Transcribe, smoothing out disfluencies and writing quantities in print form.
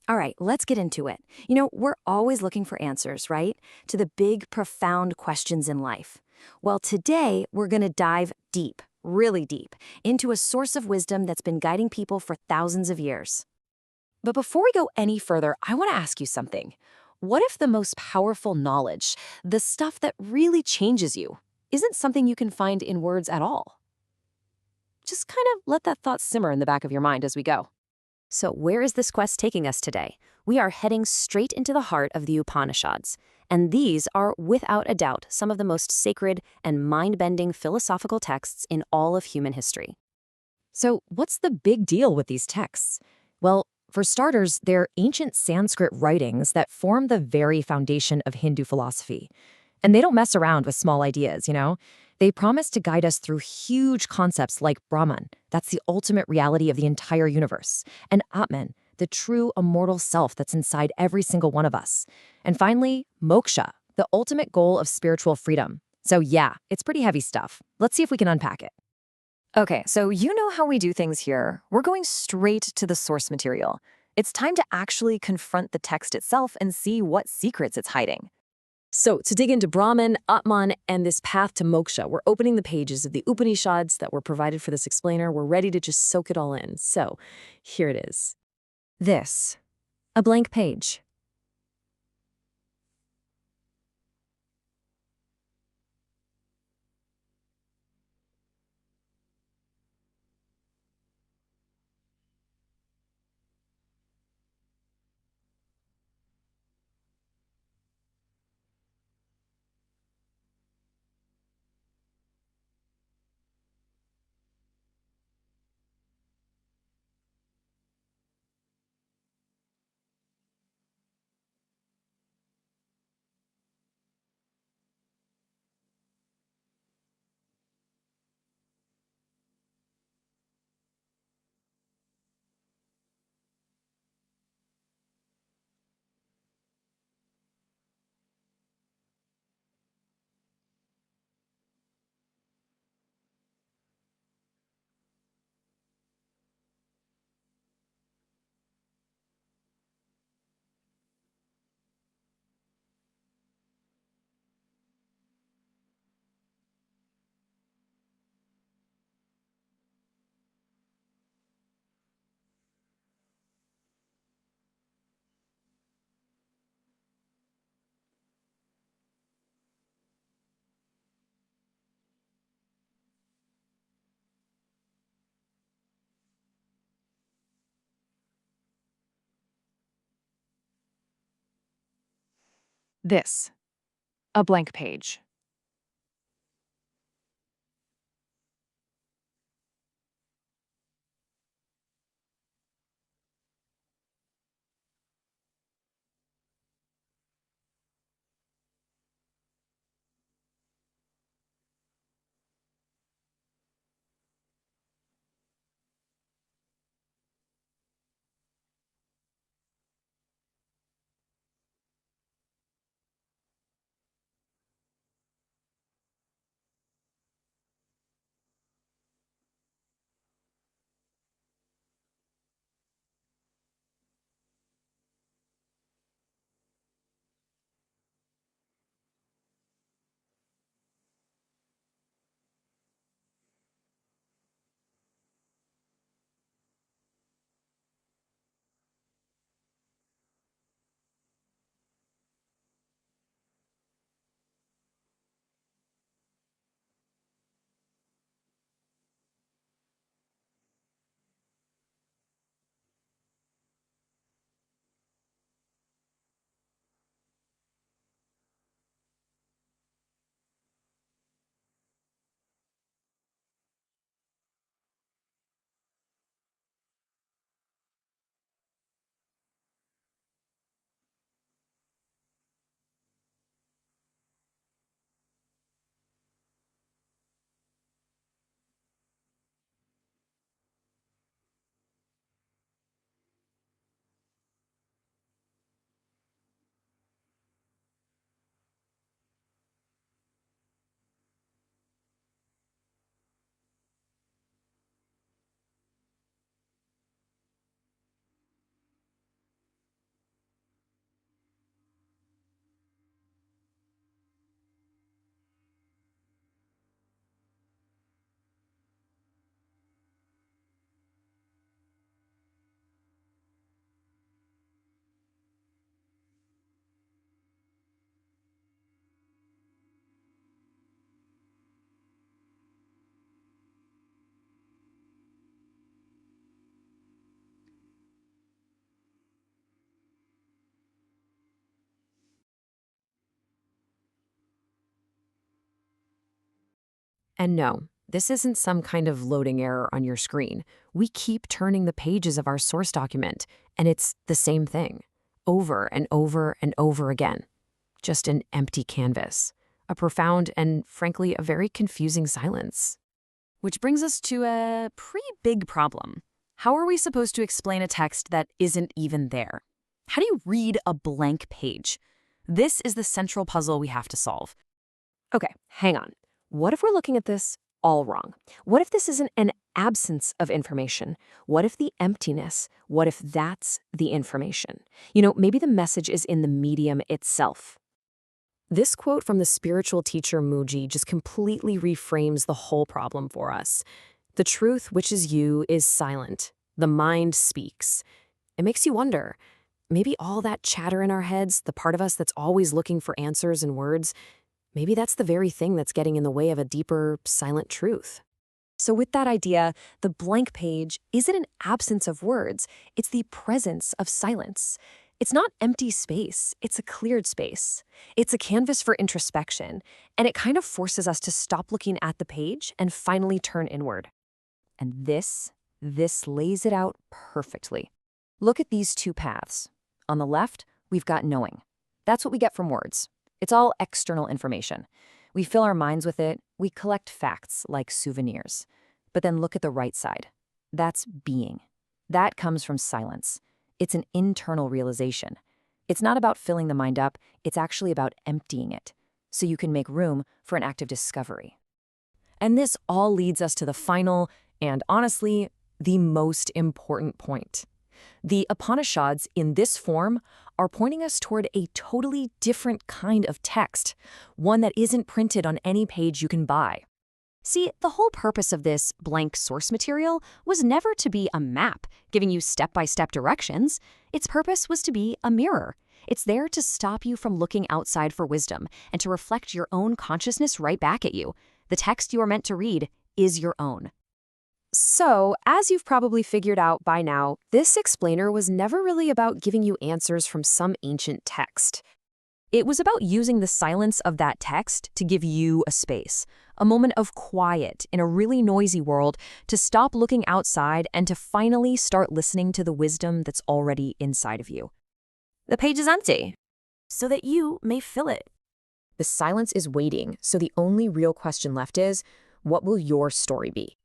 All right, let's get into it. We're always looking for answers, right? To the big, profound questions in life. Well, today we're going to dive deep, really deep, into a source of wisdom that's been guiding people for thousands of years. But before we go any further, I want to ask you something. What if the most powerful knowledge, the stuff that really changes you, isn't something you can find in words at all? Just kind of let that thought simmer in the back of your mind as we go. So, where is this quest taking us today? We are heading straight into the heart of the Upanishads. And these are, without a doubt, some of the most sacred and mind-bending philosophical texts in all of human history. So, what's the big deal with these texts? Well, for starters, they're ancient Sanskrit writings that form the very foundation of Hindu philosophy. And they don't mess around with small ideas. They promise to guide us through huge concepts like Brahman, that's the ultimate reality of the entire universe, and Atman, the true immortal self that's inside every single one of us. And finally, moksha, the ultimate goal of spiritual freedom. So yeah, it's pretty heavy stuff. Let's see if we can unpack it. Okay, so you know how we do things here. We're going straight to the source material. It's time to actually confront the text itself and see what secrets it's hiding. So, to dig into Brahman, Atman, and this path to moksha, we're opening the pages of the Upanishads that were provided for this explainer. We're ready to just soak it all in. So, here it is. This, a blank page. This, a blank page. And no, this isn't some kind of loading error on your screen. We keep turning the pages of our source document, and it's the same thing, over and over and over again. Just an empty canvas, a profound and, frankly, a very confusing silence. Which brings us to a pretty big problem. How are we supposed to explain a text that isn't even there? How do you read a blank page? This is the central puzzle we have to solve. Okay, hang on. What if we're looking at this all wrong? What if this isn't an absence of information? What if the emptiness, what if that's the information? Maybe the message is in the medium itself. This quote from the spiritual teacher Muji just completely reframes the whole problem for us. The truth, which is you, is silent. The mind speaks. It makes you wonder, maybe all that chatter in our heads, the part of us that's always looking for answers and words, maybe that's the very thing that's getting in the way of a deeper, silent truth. So with that idea, the blank page isn't an absence of words, it's the presence of silence. It's not empty space, it's a cleared space. It's a canvas for introspection, and it kind of forces us to stop looking at the page and finally turn inward. And this lays it out perfectly. Look at these two paths. On the left, we've got knowing. That's what we get from words. It's all external information. We fill our minds with it, we collect facts like souvenirs. But then look at the right side. That's being. That comes from silence. It's an internal realization. It's not about filling the mind up, it's actually about emptying it, so you can make room for an act of discovery. And this all leads us to the final, and honestly, the most important point. The Upanishads in this form are pointing us toward a totally different kind of text, one that isn't printed on any page you can buy. See, the whole purpose of this blank source material was never to be a map, giving you step-by-step directions. Its purpose was to be a mirror. It's there to stop you from looking outside for wisdom and to reflect your own consciousness right back at you. The text you are meant to read is your own. So, as you've probably figured out by now, this explainer was never really about giving you answers from some ancient text. It was about using the silence of that text to give you a space, a moment of quiet in a really noisy world, to stop looking outside and to finally start listening to the wisdom that's already inside of you. The page is empty, so that you may fill it. The silence is waiting, so the only real question left is, what will your story be?